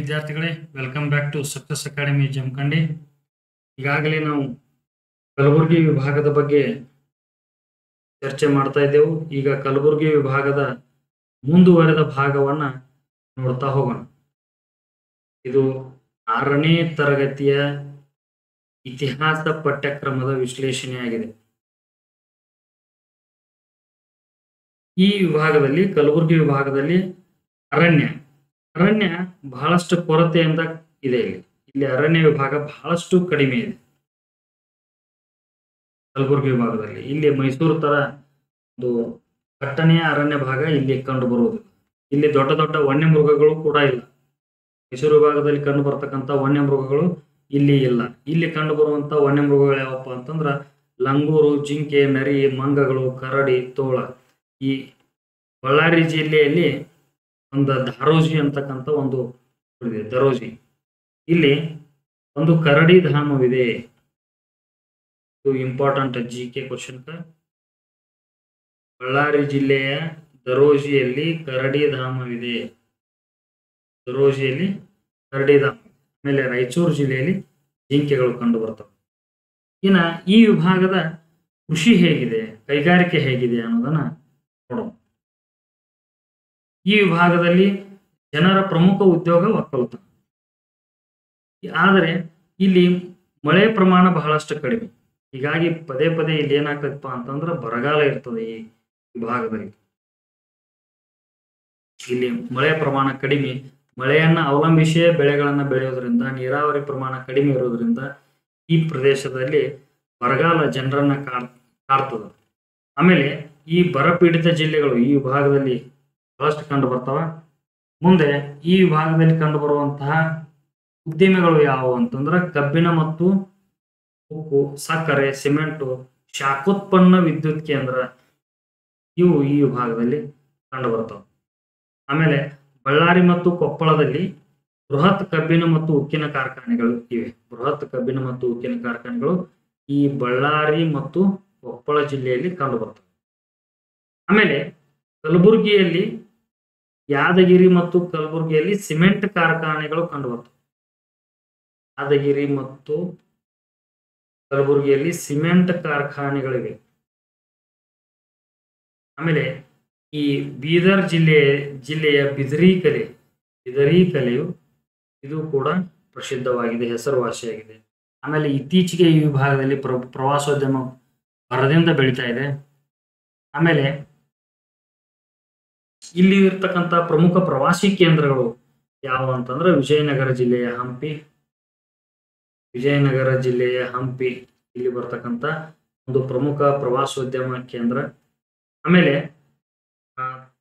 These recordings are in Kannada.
ವಿದ್ಯಾರ್ಥಿಗಳೇ, welcome back to success academy Jamakhandi. ಈಗಾಗಲೇ ನಾವು ಕಲಬುರಗಿ ವಿಭಾಗದ ಬಗ್ಗೆ ಚರ್ಚೆ ಮಾಡ್ತಾ ಇದ್ದೆವು. ಈಗ ಕಲಬುರಗಿ ವಿಭಾಗದ ಮುಂದುವರೆದ ಭಾಗವನ್ನ ನೋಡ್ತಾ ಹೋಗೋಣ. ಇದು 6ನೇ ತರಗತಿಯ ಇತಿಹಾಸ ಪಠ್ಯಕ್ರಮದ ವಿಶ್ಲೇಷಣೆಯಾಗಿದೆ. ಈ ವಿಭಾಗದಲ್ಲಿ ಕಲಬುರಗಿ ವಿಭಾಗದಲ್ಲಿ ಅರಣ್ಯ ಬಹಳಷ್ಟು ಕೊರತೆಯಿಂದ ಇದೆ. ಇಲ್ಲಿ ಅರಣ್ಯ ವಿಭಾಗ ಬಹಳಷ್ಟು ಕಡಿಮೆ ಇದೆ ಕಲಬುರಗಿ ವಿಭಾಗದಲ್ಲಿ. ಇಲ್ಲಿ ಮೈಸೂರು ತರ ಒಂದು ಕಟ್ಟನೆಯ ಅರಣ್ಯ ಭಾಗ ಇಲ್ಲಿ ಕಂಡು ಬರುವುದಿಲ್ಲ. ಇಲ್ಲಿ ದೊಡ್ಡ ದೊಡ್ಡ ವನ್ಯ ಮೃಗಗಳು ಕೂಡ ಇಲ್ಲ. ಮೈಸೂರು ವಿಭಾಗದಲ್ಲಿ ಕಂಡು ಬರ್ತಕ್ಕಂಥ ವನ್ಯ ಮೃಗಗಳು ಇಲ್ಲಿ ಇಲ್ಲ. ಇಲ್ಲಿ ಕಂಡು ಬರುವಂತ ವನ್ಯ ಮೃಗಗಳು ಯಾವಪ್ಪ ಅಂತಂದ್ರ ಲಂಗೂರು, ಜಿಂಕೆ, ನರಿ, ಮಂಗಗಳು, ಕರಡಿ, ತೋಳ. ಈ ಬಳ್ಳಾರಿ ಜಿಲ್ಲೆಯಲ್ಲಿ ಒಂದು ದಾರೋಜಿ ಅಂತಕ್ಕಂಥ ಒಂದು ದರೋಜಿ, ಇಲ್ಲಿ ಒಂದು ಕರಡಿ ಧಾಮವಿದೆ. ಇದು ಇಂಪಾರ್ಟೆಂಟ್ GK ಕ್ವಶನ್. ಬಳ್ಳಾರಿ ಜಿಲ್ಲೆಯ ದರೋಜಿಯಲ್ಲಿ ಕರಡಿ ಧಾಮವಿದೆ. ದರೋಜಿಯಲ್ಲಿ ಕರಡಿ ಧಾಮ. ಆಮೇಲೆ ರಾಯಚೂರು ಜಿಲ್ಲೆಯಲ್ಲಿ ಜಿಂಕೆಗಳು ಕಂಡು ಬರ್ತವೆ. ಇನ್ನ ಈ ವಿಭಾಗದ ಕೃಷಿ ಹೇಗಿದೆ, ಕೈಗಾರಿಕೆ ಹೇಗಿದೆ ಅನ್ನೋದನ್ನ ನೋಡೋಣ. ಈ ವಿಭಾಗದಲ್ಲಿ ಜನರ ಪ್ರಮುಖ ಉದ್ಯೋಗ ಒಕ್ಕಲುತನ. ಆದರೆ ಇಲ್ಲಿ ಮಳೆ ಪ್ರಮಾಣ ಬಹಳಷ್ಟು ಕಡಿಮೆ. ಹೀಗಾಗಿ ಪದೇ ಪದೇ ಇಲ್ಲಿ ಏನಾಗ್ತದಪ್ಪ ಅಂತಂದ್ರೆ ಬರಗಾಲ ಇರ್ತದೆ ಈ ವಿಭಾಗದಲ್ಲಿ. ಇಲ್ಲಿ ಮಳೆ ಪ್ರಮಾಣ ಕಡಿಮೆ. ಮಳೆಯನ್ನ ಅವಲಂಬಿಸಿಯೇ ಬೆಳೆಗಳನ್ನ ಬೆಳೆಯೋದ್ರಿಂದ, ನೀರಾವರಿ ಪ್ರಮಾಣ ಕಡಿಮೆ ಇರೋದ್ರಿಂದ ಈ ಪ್ರದೇಶದಲ್ಲಿ ಬರಗಾಲ ಜನರನ್ನ ಕಾಡ್ತದ. ಆಮೇಲೆ ಈ ಬರಪೀಡಿತ ಜಿಲ್ಲೆಗಳು ಈ ವಿಭಾಗದಲ್ಲಿ ಬಹಳಷ್ಟು ಕಂಡು ಬರ್ತಾವ. ಮುಂದೆ ಈ ವಿಭಾಗದಲ್ಲಿ ಕಂಡು ಬರುವಂತಹ ಉದ್ದಿಮೆಗಳು ಯಾವುವು ಅಂತಂದ್ರೆ ಕಬ್ಬಿಣ ಮತ್ತು ಉಕ್ಕು, ಸಕ್ಕರೆ, ಸಿಮೆಂಟು, ಶಾಖೋತ್ಪನ್ನ ವಿದ್ಯುತ್ ಕೇಂದ್ರ, ಇವು ಈ ವಿಭಾಗದಲ್ಲಿ ಕಂಡು ಬರ್ತಾವೆ. ಆಮೇಲೆ ಬಳ್ಳಾರಿ ಮತ್ತು ಕೊಪ್ಪಳದಲ್ಲಿ ಬೃಹತ್ ಕಬ್ಬಿಣ ಮತ್ತು ಉಕ್ಕಿನ ಕಾರ್ಖಾನೆಗಳು ಇವೆ. ಬೃಹತ್ ಕಬ್ಬಿಣ ಮತ್ತು ಉಕ್ಕಿನ ಕಾರ್ಖಾನೆಗಳು ಈ ಬಳ್ಳಾರಿ ಮತ್ತು ಕೊಪ್ಪಳ ಜಿಲ್ಲೆಯಲ್ಲಿ ಕಂಡು ಬರ್ತವೆ. ಆಮೇಲೆ ಕಲಬುರಗಿಯಲ್ಲಿ, ಯಾದಗಿರಿ ಮತ್ತು ಕಲಬುರಗಿಯಲ್ಲಿ ಸಿಮೆಂಟ್ ಕಾರ್ಖಾನೆಗಳು ಕಂಡು ಬರ್ತವೆ. ಯಾದಗಿರಿ ಮತ್ತು ಕಲಬುರಗಿಯಲ್ಲಿ ಸಿಮೆಂಟ್ ಕಾರ್ಖಾನೆಗಳಿವೆ. ಆಮೇಲೆ ಈ ಬೀದರ್ ಜಿಲ್ಲೆಯ ಬಿದರಿ ಕಲೆಯು ಇದು ಕೂಡ ಪ್ರಸಿದ್ಧವಾಗಿದೆ, ಹೆಸರುವಾಸಿಯಾಗಿದೆ. ಆಮೇಲೆ ಇತ್ತೀಚೆಗೆ ಈ ವಿಭಾಗದಲ್ಲಿ ಪ್ರವಾಸೋದ್ಯಮ ಭರದಿಂದ ಬೆಳೀತಾ ಇದೆ. ಆಮೇಲೆ ಇಲ್ಲಿ ಇರ್ತಕ್ಕಂಥ ಪ್ರಮುಖ ಪ್ರವಾಸಿ ಕೇಂದ್ರಗಳು ಯಾವ ಅಂತಂದ್ರೆ ವಿಜಯನಗರ ಜಿಲ್ಲೆಯ ಹಂಪಿ ಇಲ್ಲಿ ಬರ್ತಕ್ಕಂಥ ಒಂದು ಪ್ರಮುಖ ಪ್ರವಾಸೋದ್ಯಮ ಕೇಂದ್ರ. ಆಮೇಲೆ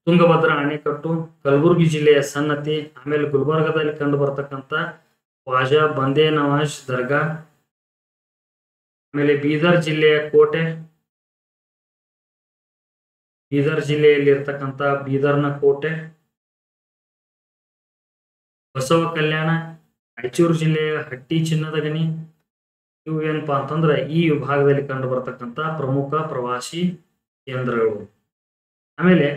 ತುಂಗಭದ್ರಾ ಅಣೆಕಟ್ಟು, ಕಲಬುರಗಿ ಜಿಲ್ಲೆಯ ಸನ್ನತಿ, ಆಮೇಲೆ ಗುಲ್ಬರ್ಗದಲ್ಲಿ ಕಂಡು ಬರ್ತಕ್ಕಂಥ ಖ್ವಾಜಾ ಬಂದೇ ನವಾಜ್ ದರ್ಗಾ, ಆಮೇಲೆ ಬೀದರ್ ಜಿಲ್ಲೆಯ ಕೋಟೆ, ಬೀದರ್ ಜಿಲ್ಲೆಯಲ್ಲಿ ಇರ್ತಕ್ಕಂಥ ಬೀದರ್ನ ಕೋಟೆ, ಬಸವ ಕಲ್ಯಾಣ, ರಾಯಚೂರು ಜಿಲ್ಲೆಯ ಹಟ್ಟಿ ಚಿನ್ನದ ಗಣಿ. ಇವು ಏನಪ್ಪಾ ಅಂತಂದ್ರೆ ಈ ವಿಭಾಗದಲ್ಲಿ ಕಂಡು ಬರ್ತಕ್ಕಂಥ ಪ್ರಮುಖ ಪ್ರವಾಸಿ ಕೇಂದ್ರಗಳು. ಆಮೇಲೆ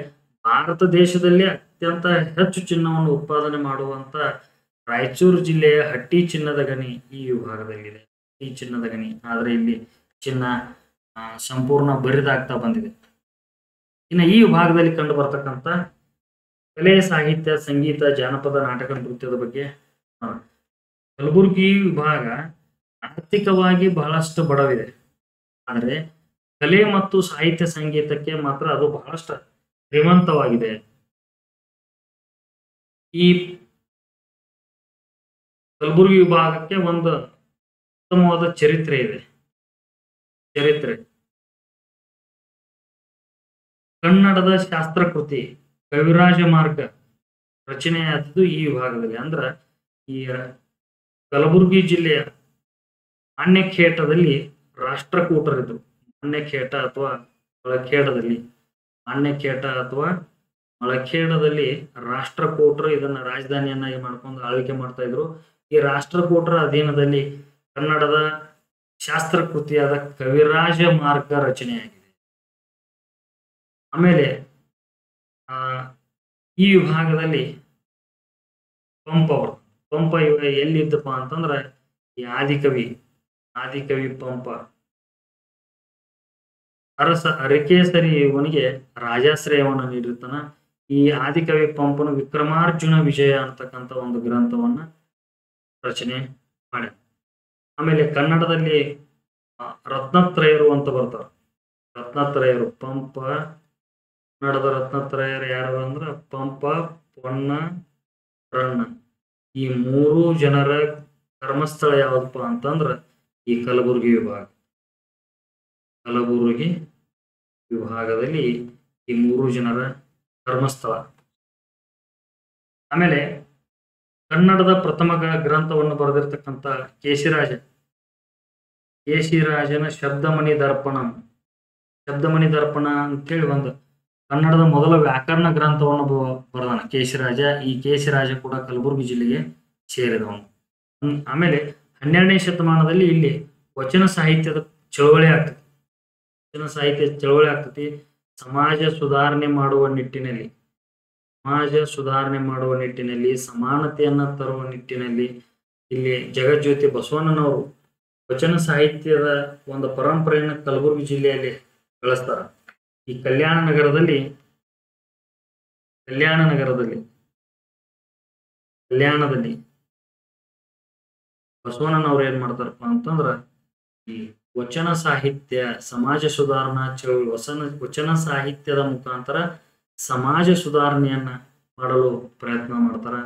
ಭಾರತ ದೇಶದಲ್ಲಿ ಅತ್ಯಂತ ಹೆಚ್ಚು ಚಿನ್ನವನ್ನು ಉತ್ಪಾದನೆ ಮಾಡುವಂತ ರಾಯಚೂರು ಜಿಲ್ಲೆಯ ಹಟ್ಟಿ ಚಿನ್ನದ ಗಣಿ ಈ ವಿಭಾಗದಲ್ಲಿದೆ. ಹಟ್ಟಿ ಚಿನ್ನದ ಗಣಿ. ಆದ್ರೆ ಇಲ್ಲಿ ಚಿನ್ನ ಸಂಪೂರ್ಣ ಬರಿದಾಗ್ತಾ ಬಂದಿದೆ. ಇನ್ನು ಈ ವಿಭಾಗದಲ್ಲಿ ಕಂಡು ಬರ್ತಕ್ಕಂಥ ಕಲೆ, ಸಾಹಿತ್ಯ, ಸಂಗೀತ, ಜಾನಪದ, ನಾಟಕ, ನೃತ್ಯದ ಬಗ್ಗೆ. ಕಲಬುರಗಿ ವಿಭಾಗ ಆರ್ಥಿಕವಾಗಿ ಬಹಳಷ್ಟು ಬಡವಿದೆ. ಆದರೆ ಕಲೆ ಮತ್ತು ಸಾಹಿತ್ಯ ಸಂಗೀತಕ್ಕೆ ಮಾತ್ರ ಅದು ಬಹಳಷ್ಟು ಶ್ರೀಮಂತವಾಗಿದೆ. ಈ ಕಲಬುರಗಿ ವಿಭಾಗಕ್ಕೆ ಒಂದು ಉತ್ತಮವಾದ ಚರಿತ್ರೆ ಇದೆ. ಕನ್ನಡದ ಶಾಸ್ತ್ರಕೃತಿ ಕವಿರಾಜ ಮಾರ್ಗ ರಚನೆಯಾದದ್ದು ಈ ವಿಭಾಗದಲ್ಲಿ. ಅಂದ್ರ ಈ ಕಲಬುರಗಿ ಜಿಲ್ಲೆಯ ಮಾನ್ಯಖೇಟದಲ್ಲಿ ರಾಷ್ಟ್ರಕೂಟರಿದ್ರು. ಮಾನ್ಯಖೇಟ ಅಥವಾ ಮಳಖೇಡದಲ್ಲಿ ರಾಷ್ಟ್ರಕೂಟರು ಇದನ್ನ ರಾಜಧಾನಿಯನ್ನಾಗಿ ಮಾಡ್ಕೊಂಡು ಆಳ್ವಿಕೆ ಮಾಡ್ತಾ ಇದ್ರು. ಈ ರಾಷ್ಟ್ರಕೂಟರ ಅಧೀನದಲ್ಲಿ ಕನ್ನಡದ ಶಾಸ್ತ್ರಕೃತಿಯಾದ ಕವಿರಾಜ ಮಾರ್ಗ ರಚನೆಯಾಗಿದೆ. ಆಮೇಲೆ ಈ ವಿಭಾಗದಲ್ಲಿ ಪಂಪ್ ಪಂಪ ಎಲ್ಲಿದ್ದಪ್ಪ ಅಂತಂದ್ರ ಈ ಆದಿಕವಿ ಪಂಪ ಅರಸ ಅರಿಕೇಸರಿ ಇವನಿಗೆ ರಾಜಾಶ್ರಯವನ್ನು ನೀಡಿರ್ತಾನ. ಈ ಆದಿಕವಿ ಪಂಪನು ವಿಕ್ರಮಾರ್ಜುನ ವಿಜಯ ಅಂತಕ್ಕಂಥ ಒಂದು ಗ್ರಂಥವನ್ನ ರಚನೆ ಮಾಡ. ಆಮೇಲೆ ಕನ್ನಡದಲ್ಲಿ ರತ್ನತ್ರಯರು ಅಂತ ಬರ್ತಾರೆ. ರತ್ನತ್ರಯರು ಪಂಪ, ಕನ್ನಡದ ರತ್ನತ್ರಯರು ಯಾರು ಅಂದ್ರ ಪಂಪ, ಪೊನ್ನ, ರನ್ನ. ಈ ಮೂರು ಜನರ ಕರ್ಮಸ್ಥಳ ಯಾವ್ದಪ್ಪ ಅಂತಂದ್ರ ಈ ಕಲಬುರಗಿ ವಿಭಾಗದಲ್ಲಿ ಈ ಮೂರು ಜನರ ಧರ್ಮಸ್ಥಳ. ಆಮೇಲೆ ಕನ್ನಡದ ಪ್ರಥಮ ಗ್ರಂಥವನ್ನು ಬರೆದಿರ್ತಕ್ಕಂಥ ಕೇಶಿರಾಜನ ಶಬ್ದಮಣಿ ದರ್ಪಣ ಅಂತೇಳಿ ಒಂದು ಕನ್ನಡದ ಮೊದಲ ವ್ಯಾಕರಣ ಗ್ರಂಥವನ್ನು ಬರೆದಾನ ಕೇಶಿರಾಜ. ಈ ಕೇಶಿರಾಜ ಕೂಡ ಕಲಬುರಗಿ ಜಿಲ್ಲೆಗೆ ಸೇರಿದವನು. ಆಮೇಲೆ 12ನೇ ಶತಮಾನದಲ್ಲಿ ಇಲ್ಲಿ ವಚನ ಸಾಹಿತ್ಯದ ಚಳವಳಿ ಆಗ್ತತಿ. ಸಮಾಜ ಸುಧಾರಣೆ ಮಾಡುವ ನಿಟ್ಟಿನಲ್ಲಿ ಸಮಾನತೆಯನ್ನ ತರುವ ನಿಟ್ಟಿನಲ್ಲಿ ಇಲ್ಲಿ ಜಗಜ್ಯೋತಿ ಬಸವಣ್ಣನವರು ವಚನ ಸಾಹಿತ್ಯದ ಒಂದು ಪರಂಪರೆಯನ್ನು ಕಲಬುರಗಿ ಜಿಲ್ಲೆಯಲ್ಲಿ ಬೆಳೆಸ್ತಾರ. ಈ ಕಲ್ಯಾಣದಲ್ಲಿ ಬಸವಣ್ಣನವ್ರು ಏನ್ ಮಾಡ್ತಾರಪ್ಪ ಅಂತಂದ್ರ ಈ ವಚನ ಸಾಹಿತ್ಯ, ಸಮಾಜ ಸುಧಾರಣಾ ಚಳವಳಿ, ವಚನ ಸಾಹಿತ್ಯದ ಮುಖಾಂತರ ಸಮಾಜ ಸುಧಾರಣೆಯನ್ನ ಮಾಡಲು ಪ್ರಯತ್ನ ಮಾಡ್ತಾರ.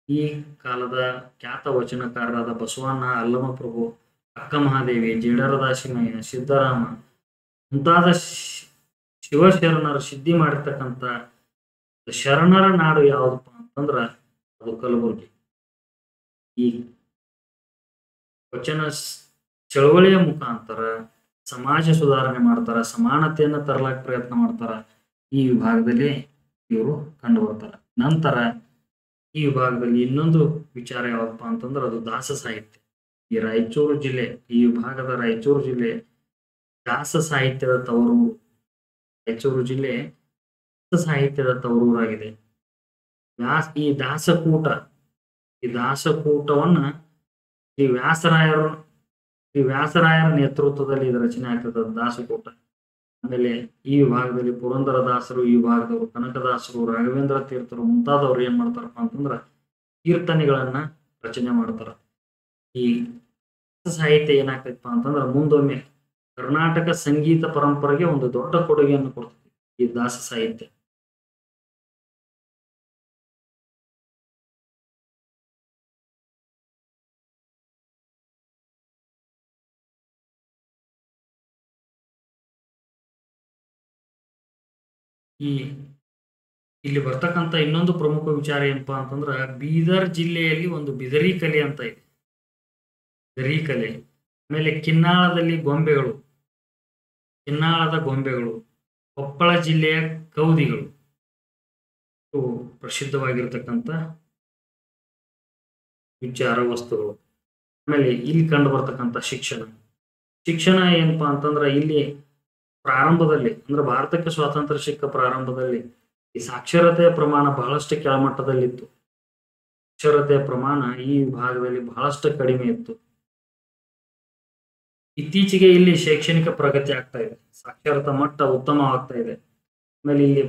ಈ ಕಾಲದ ಖ್ಯಾತ ವಚನಕಾರರಾದ ಬಸವಣ್ಣ, ಅಲ್ಲಮಪ್ರಭು, ಅಕ್ಕ ಮಹಾದೇವಿ, ಜೇಡರ ದಾಸಿಮಯ್ಯ, ಸಿದ್ದರಾಮ ಮುಂತಾದ ಶಿವಶರಣರು ಸಿದ್ಧಿ ಮಾಡಿರ್ತಕ್ಕಂಥ ಶರಣರ ನಾಡು ಯಾವ್ದಪ್ಪ ಅಂತಂದ್ರ ಅದು ಕಲಬುರಗಿ. ಈ ವಚನ ಚಳವಳಿಯ ಮುಖಾಂತರ ಸಮಾಜ ಸುಧಾರಣೆ ಮಾಡ್ತಾರ, ಸಮಾನತೆಯನ್ನ ತರಲಾಕ ಪ್ರಯತ್ನ ಮಾಡ್ತಾರ. ಈ ವಿಭಾಗದಲ್ಲಿ ಇವರು ಕಂಡು ಬರ್ತಾರ. ನಂತರ ಈ ವಿಭಾಗದಲ್ಲಿ ಇನ್ನೊಂದು ವಿಚಾರ ಯಾವಪ್ಪ ಅಂತಂದ್ರೆ ಅದು ದಾಸ ಸಾಹಿತ್ಯ. ಈ ವಿಭಾಗದ ರಾಯಚೂರು ಜಿಲ್ಲೆ ದಾಸ ಸಾಹಿತ್ಯದ ತವರೂರು. ರಾಯಚೂರು ಜಿಲ್ಲೆ ದಾಸ ಸಾಹಿತ್ಯದ ತವರೂರಾಗಿದೆ. ಈ ದಾಸಕೂಟವನ್ನ ಈ ವ್ಯಾಸರಾಯರ ನೇತೃತ್ವದಲ್ಲಿ ಇದು ರಚನೆ ಆಗ್ತದ ದಾಸಕೂಟ. ಆಮೇಲೆ ಈ ವಿಭಾಗದಲ್ಲಿ ಪುರಂದರ ದಾಸರು, ಈ ವಿಭಾಗದವರು ಕನಕದಾಸರು, ರಾಘವೇಂದ್ರ ತೀರ್ಥರು ಮುಂತಾದವ್ರು ಏನ್ ಮಾಡ್ತಾರಪ್ಪ ಅಂತಂದ್ರ ಕೀರ್ತನೆಗಳನ್ನ ರಚನೆ ಮಾಡ್ತಾರ. ಈ ಸಾಹಿತ್ಯ ಏನಾಗ್ತೈತಪ್ಪ ಅಂತಂದ್ರ ಮುಂದೊಮ್ಮೆ ಕರ್ನಾಟಕ ಸಂಗೀತ ಪರಂಪರೆಗೆ ಒಂದು ದೊಡ್ಡ ಕೊಡುಗೆಯನ್ನು ಕೊಡ್ತೈತಿ ಈ ದಾಸ ಸಾಹಿತ್ಯ. ಇಲ್ಲಿ ಬರ್ತಕ್ಕಂಥ ಇನ್ನೊಂದು ಪ್ರಮುಖ ವಿಚಾರ ಏನಪ್ಪಾ ಅಂತಂದ್ರ ಬೀದರ್ ಜಿಲ್ಲೆಯಲ್ಲಿ ಒಂದು ಬಿದರಿ ಕಲೆ ಅಂತ ಇದೆ. ಬಿದರಿ ಕಲೆ. ಆಮೇಲೆ ಕಿನ್ನಾಳದ ಗೊಂಬೆಗಳು, ಕೊಪ್ಪಳ ಜಿಲ್ಲೆಯ ಕೌದಿಗಳು ಇವು ಪ್ರಸಿದ್ಧವಾಗಿರ್ತಕ್ಕಂಥ ವಿಚಾರ ವಸ್ತುಗಳು. ಆಮೇಲೆ ಇಲ್ಲಿ ಕಂಡು ಬರ್ತಕ್ಕಂಥ ಶಿಕ್ಷಣ ಏನಪ್ಪಾ ಅಂತಂದ್ರ ಇಲ್ಲಿ ಪ್ರಾರಂಭದಲ್ಲಿ ಅಂದ್ರೆ ಭಾರತಕ್ಕೆ ಸ್ವಾತಂತ್ರ್ಯ ಸಿಕ್ಕ ಪ್ರಾರಂಭದಲ್ಲಿ ಈ ಸಾಕ್ಷರತೆಯ ಪ್ರಮಾಣ ಬಹಳಷ್ಟು ಕೆಳಮಟ್ಟದಲ್ಲಿತ್ತು. ಸಾಕ್ಷರತೆಯ ಪ್ರಮಾಣ ಈ ವಿಭಾಗದಲ್ಲಿ ಬಹಳಷ್ಟು ಕಡಿಮೆ ಇತ್ತು. ಇತ್ತೀಚೆಗೆ ಇಲ್ಲಿ ಶೈಕ್ಷಣಿಕ ಪ್ರಗತಿ ಆಗ್ತಾ ಇದೆ, ಸಾಕ್ಷರತಾ ಮಟ್ಟ ಉತ್ತಮವಾಗ್ತಾ ಇದೆ. ಆಮೇಲೆ ಇಲ್ಲಿ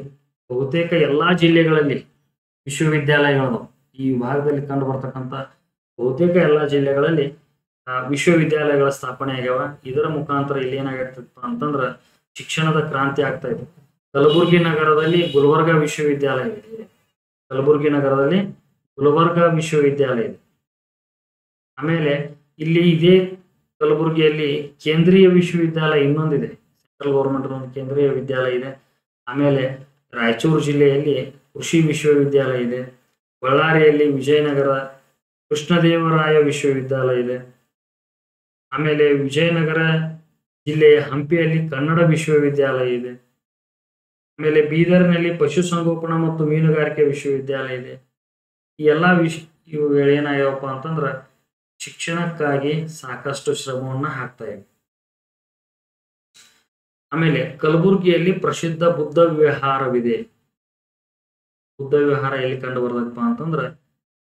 ಬಹುತೇಕ ಎಲ್ಲಾ ಜಿಲ್ಲೆಗಳಲ್ಲಿ ವಿಶ್ವವಿದ್ಯಾಲಯಗಳು ಈ ವಿಭಾಗದಲ್ಲಿ ಕಂಡು ಬರ್ತಕ್ಕಂಥ ಬಹುತೇಕ ಎಲ್ಲಾ ಜಿಲ್ಲೆಗಳಲ್ಲಿ ವಿಶ್ವವಿದ್ಯಾಲಯಗಳ ಸ್ಥಾಪನೆ ಆಗ್ಯಾವ. ಇದರ ಮುಖಾಂತರ ಇಲ್ಲಿ ಏನಾಗತ್ತಪ್ಪ ಅಂತಂದ್ರ ಶಿಕ್ಷಣದ ಕ್ರಾಂತಿ ಆಗ್ತಾ ಇದೆ. ಕಲಬುರಗಿ ನಗರದಲ್ಲಿ ಗುಲ್ಬರ್ಗಾ ವಿಶ್ವವಿದ್ಯಾಲಯ ಇದೆ. ಆಮೇಲೆ ಇಲ್ಲಿ ಇದೇ ಕಲಬುರಗಿಯಲ್ಲಿ ಕೇಂದ್ರೀಯ ವಿಶ್ವವಿದ್ಯಾಲಯ ಇನ್ನೊಂದಿದೆ, ಸೆಂಟ್ರಲ್ ಗೌರ್ಮೆಂಟ್ ಒಂದು ಕೇಂದ್ರೀಯ ವಿದ್ಯಾಲಯ ಇದೆ. ಆಮೇಲೆ ರಾಯಚೂರು ಜಿಲ್ಲೆಯಲ್ಲಿ ಕೃಷಿ ವಿಶ್ವವಿದ್ಯಾಲಯ ಇದೆ. ಬಳ್ಳಾರಿಯಲ್ಲಿ ವಿಜಯನಗರ ಕೃಷ್ಣದೇವರಾಯ ವಿಶ್ವವಿದ್ಯಾಲಯ ಇದೆ. ಆಮೇಲೆ ವಿಜಯನಗರ ಜಿಲ್ಲೆಯ ಹಂಪಿಯಲ್ಲಿ ಕನ್ನಡ ವಿಶ್ವವಿದ್ಯಾಲಯ ಇದೆ. ಆಮೇಲೆ ಬೀದರ್ನಲ್ಲಿ ಪಶುಸಂಗೋಪನಾ ಮತ್ತು ಮೀನುಗಾರಿಕೆ ವಿಶ್ವವಿದ್ಯಾಲಯ ಇದೆ. ಈ ಎಲ್ಲಾ ಇವು ಏನಾಗ್ಯಾವಪ್ಪ ಅಂತಂದ್ರ ಶಿಕ್ಷಣಕ್ಕಾಗಿ ಸಾಕಷ್ಟು ಶ್ರಮವನ್ನ ಹಾಕ್ತಾ ಇವೆ. ಆಮೇಲೆ ಕಲಬುರಗಿಯಲ್ಲಿ ಪ್ರಸಿದ್ಧ ಬುದ್ಧ ವಿಹಾರವಿದೆ. ಬುದ್ಧ ವಿಹಾರ ಎಲ್ಲಿ ಕಂಡು ಬರ್ತದಪ್ಪ ಅಂತಂದ್ರ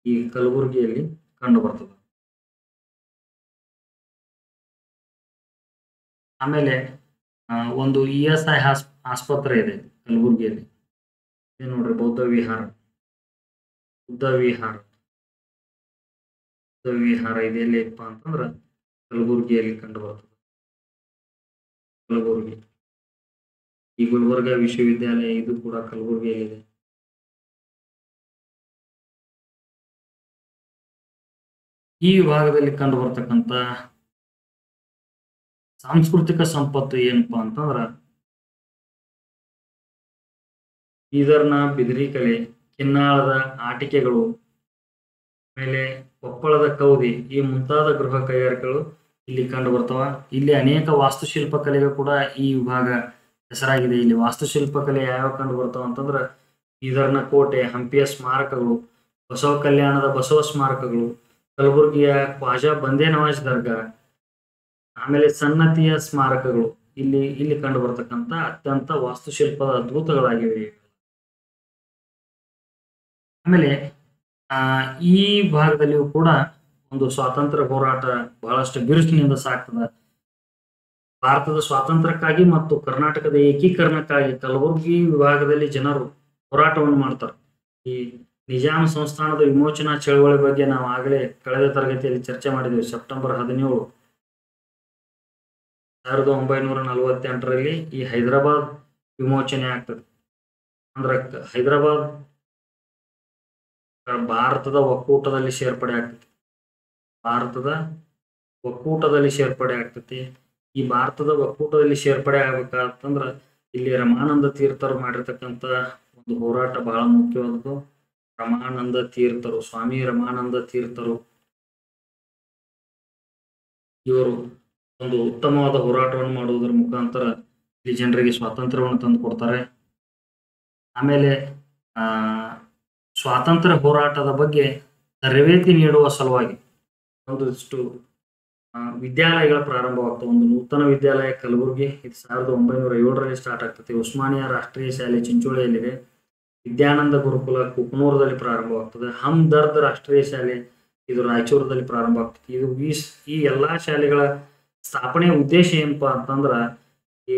ಈ ಕಲಬುರಗಿಯಲ್ಲಿ ಕಂಡು ಬರ್ತದೆ. ಆಮೇಲೆ ಒಂದು ESI ಆಸ್ಪತ್ರೆ ಇದೆ ಕಲಬುರಗಿಯಲ್ಲಿ. ಇದು ನೋಡ್ರಿ ಬೌದ್ಧ ವಿಹಾರ ಇದು ಎಲ್ಲಿಪ್ಪ ಅಂತಂದ್ರ ಕಲಬುರಗಿಯಲ್ಲಿ ಕಂಡು ಬರ್ತದೆ. ಕಲಬುರಗಿ. ಈ ಗುಲ್ಬರ್ಗಾ ವಿಶ್ವವಿದ್ಯಾಲಯ ಇದು ಕೂಡ ಕಲಬುರಗಿಯಲ್ಲಿದೆ. ಈ ವಿಭಾಗದಲ್ಲಿ ಕಂಡು ಬರ್ತಕ್ಕಂಥ ಸಾಂಸ್ಕೃತಿಕ ಸಂಪತ್ತು ಏನಪ್ಪಾ ಅಂತಂದ್ರ ಬೀದರ್ನ ಬಿದಿರಿ ಕಲೆ, ಕಿನ್ನಾಳದ ಆಟಿಕೆಗಳು, ಆಮೇಲೆ ಕೊಪ್ಪಳದ ಕೌದಿ ಈ ಮುಂತಾದ ಗೃಹ ಕೈಗಾರಿಕೆಗಳು ಇಲ್ಲಿ ಕಂಡು ಬರ್ತಾವ. ಇಲ್ಲಿ ಅನೇಕ ವಾಸ್ತುಶಿಲ್ಪ ಕಲೆಗಳು ಕೂಡ ಈ ವಿಭಾಗ ಹೆಸರಾಗಿದೆ. ಇಲ್ಲಿ ವಾಸ್ತುಶಿಲ್ಪ ಕಲೆ ಯಾವ್ಯಾವ ಕಂಡು ಬರ್ತಾವ ಅಂತಂದ್ರ ಬೀದರ್ನ ಕೋಟೆ, ಹಂಪಿಯ ಸ್ಮಾರಕಗಳು, ಬಸವ ಕಲ್ಯಾಣದ ಬಸವ ಸ್ಮಾರಕಗಳು, ಕಲಬುರಗಿಯ ಖ್ವಾಜಾ ಬಂದೇ ನವಾಜ್ ದರ್ಗಾ, ಆಮೇಲೆ ಸನ್ನತಿಯ ಸ್ಮಾರಕಗಳು ಇಲ್ಲಿ ಕಂಡು ಬರ್ತಕ್ಕಂಥ ಅತ್ಯಂತ ವಾಸ್ತುಶಿಲ್ಪದ ಅದ್ಭುತಗಳಾಗಿವೆ. ಆಮೇಲೆ ಈ ಭಾಗದಲ್ಲಿಯೂ ಕೂಡ ಒಂದು ಸ್ವಾತಂತ್ರ್ಯ ಹೋರಾಟ ಬಹಳಷ್ಟು ಬಿರುಸಿನಿಂದ ಸಾಗ್ತದ. ಭಾರತದ ಸ್ವಾತಂತ್ರ್ಯಕ್ಕಾಗಿ ಮತ್ತು ಕರ್ನಾಟಕದ ಏಕೀಕರಣಕ್ಕಾಗಿ ಕಲಬುರಗಿ ವಿಭಾಗದಲ್ಲಿ ಜನರು ಹೋರಾಟವನ್ನು ಮಾಡ್ತಾರೆ. ಈ ನಿಜಾಂ ಸಂಸ್ಥಾನದ ವಿಮೋಚನಾ ಚಳವಳಿ ಬಗ್ಗೆ ನಾವು ಆಗಲೇ ಕಳೆದ ತರಗತಿಯಲ್ಲಿ ಚರ್ಚೆ ಮಾಡಿದ್ದೇವೆ. ಸೆಪ್ಟೆಂಬರ್ 17, 1948ರಲ್ಲಿ ಈ ಹೈದರಾಬಾದ್ ವಿಮೋಚನೆ ಆಗ್ತದೆ. ಅಂದ್ರೆ ಹೈದರಾಬಾದ್ ಭಾರತದ ಒಕ್ಕೂಟದಲ್ಲಿ ಸೇರ್ಪಡೆ ಆಗ್ತತಿ. ಈ ಭಾರತದ ಒಕ್ಕೂಟದಲ್ಲಿ ಸೇರ್ಪಡೆ ಆಗ್ಬೇಕಂತಂದ್ರ ಇಲ್ಲಿ ರಮಾನಂದ ತೀರ್ಥರು ಮಾಡಿರ್ತಕ್ಕಂಥ ಒಂದು ಹೋರಾಟ ಬಹಳ ಮುಖ್ಯವಾದದ್ದು. ಸ್ವಾಮಿ ರಮಾನಂದ ತೀರ್ಥರು ಇವರು ಒಂದು ಉತ್ತಮವಾದ ಹೋರಾಟವನ್ನು ಮಾಡುವುದರ ಮುಖಾಂತರ ಇಲ್ಲಿ ಜನರಿಗೆ ಸ್ವಾತಂತ್ರ್ಯವನ್ನು ತಂದು ಕೊಡ್ತಾರೆ. ಆಮೇಲೆ ಸ್ವಾತಂತ್ರ್ಯ ಹೋರಾಟದ ಬಗ್ಗೆ ತರಬೇತಿ ನೀಡುವ ಸಲುವಾಗಿ ಒಂದಿಷ್ಟು ವಿದ್ಯಾಲಯಗಳ ಪ್ರಾರಂಭವಾಗ್ತವೆ. ಒಂದು ನೂತನ ವಿದ್ಯಾಲಯ ಕಲಬುರಗಿ, ಇದು 1907ರಲ್ಲಿ ಸ್ಟಾರ್ಟ್ ಆಗ್ತದೆ. ಉಸ್ಮಾನಿಯಾ ರಾಷ್ಟ್ರೀಯ ಶಾಲೆ ಚಿಂಚೋಳಿಯಲ್ಲಿದೆ. ವಿದ್ಯಾನಂದ ಗುರುಕುಲ ಕುಕನೂರದಲ್ಲಿ ಪ್ರಾರಂಭವಾಗ್ತದೆ. ಹಮ್ದರ್ದ್ ರಾಷ್ಟ್ರೀಯ ಶಾಲೆ ಇದು ರಾಯಚೂರದಲ್ಲಿ ಪ್ರಾರಂಭ ಆಗ್ತದೆ. ಇದು ಈ ಎಲ್ಲಾ ಶಾಲೆಗಳ ಸ್ಥಾಪನೆಯ ಉದ್ದೇಶ ಏನಪ್ಪಾ ಅಂತಂದ್ರ ಈ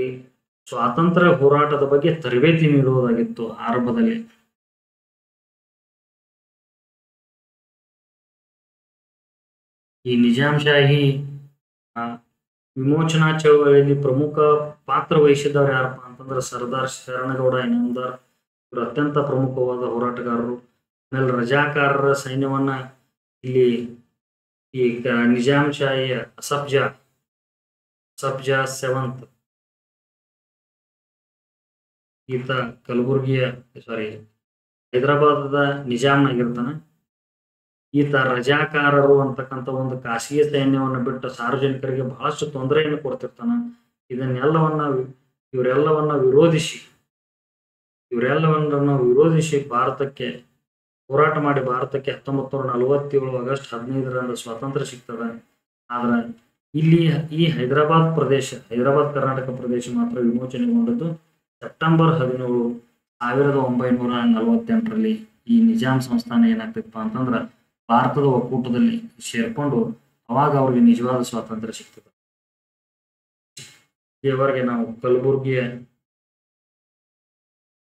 ಸ್ವಾತಂತ್ರ್ಯ ಹೋರಾಟದ ಬಗ್ಗೆ ತರಬೇತಿ ನೀಡುವುದಾಗಿತ್ತು ಆರಂಭದಲ್ಲಿ. ಈ ನಿಜಾಂಶಾಹಿ ವಿಮೋಚನಾ ಚಳವಳಿಯಲ್ಲಿ ಪ್ರಮುಖ ಪಾತ್ರ ವಹಿಸಿದವರು ಯಾರಪ್ಪ ಅಂತಂದ್ರೆ ಸರ್ದಾರ್ ಶರಣಗೌಡ ಇನಾಮದಾರ್. ಇವರು ಅತ್ಯಂತ ಪ್ರಮುಖವಾದ ಹೋರಾಟಗಾರರು. ಆಮೇಲೆ ರಜಾಕಾರರ ಸೈನ್ಯವನ್ನ ಇಲ್ಲಿ ಈ ನಿಜಾಂಶಾಹಿ ಅಸಫ್ಜಾ 7th ಈತ ಹೈದರಾಬಾದದ ನಿಜಾಂನಾಗಿರ್ತಾನೆ. ಈತ ರಜಾಕಾರರು ಅಂತಕ್ಕಂಥ ಒಂದು ಖಾಸಗಿ ಸೈನ್ಯವನ್ನು ಬಿಟ್ಟು ಸಾರ್ವಜನಿಕರಿಗೆ ಬಹಳಷ್ಟು ತೊಂದರೆಯನ್ನು ಕೊಡ್ತಿರ್ತಾನ. ಇವರೆಲ್ಲವನ್ನ ವಿರೋಧಿಸಿ ಭಾರತಕ್ಕೆ ಹೋರಾಟ ಮಾಡಿ ಭಾರತಕ್ಕೆ 1947 ಆಗಸ್ಟ್ 15ರಂದು ಸ್ವಾತಂತ್ರ್ಯ ಸಿಗ್ತದೆ. ಆದ್ರೆ ಇಲ್ಲಿ ಈ ಹೈದರಾಬಾದ್ ಕರ್ನಾಟಕ ಪ್ರದೇಶ ಮಾತ್ರ ವಿಮೋಚನೆಗೊಂಡದ್ದು ಸೆಪ್ಟೆಂಬರ್ 17, 1948ರಲ್ಲಿ. ಈ ನಿಜಾಂ ಸಂಸ್ಥಾನ ಏನಾಗ್ತೈತಪ್ಪ ಅಂತಂದ್ರ ಭಾರತದ ಒಕ್ಕೂಟದಲ್ಲಿ ಸೇರ್ಕೊಂಡು ಅವಾಗ ಅವ್ರಿಗೆ ನಿಜವಾದ ಸ್ವಾತಂತ್ರ್ಯ ಸಿಗ್ತದೆ. ಇಲ್ಲಿಯವರೆಗೆ ನಾವು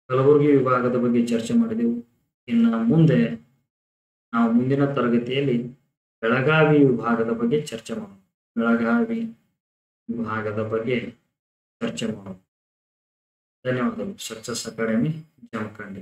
ಕಲಬುರಗಿ ವಿಭಾಗದ ಬಗ್ಗೆ ಚರ್ಚೆ ಮಾಡಿದೆವು. ಇನ್ನು ಮುಂದೆ ನಾವು ಮುಂದಿನ ತರಗತಿಯಲ್ಲಿ ಬೆಳಗಾವಿ ವಿಭಾಗದ ಬಗ್ಗೆ ಚರ್ಚೆ ಮಾಡೋಣ. ಧನ್ಯವಾದಗಳು. Success academy Jamkhandi.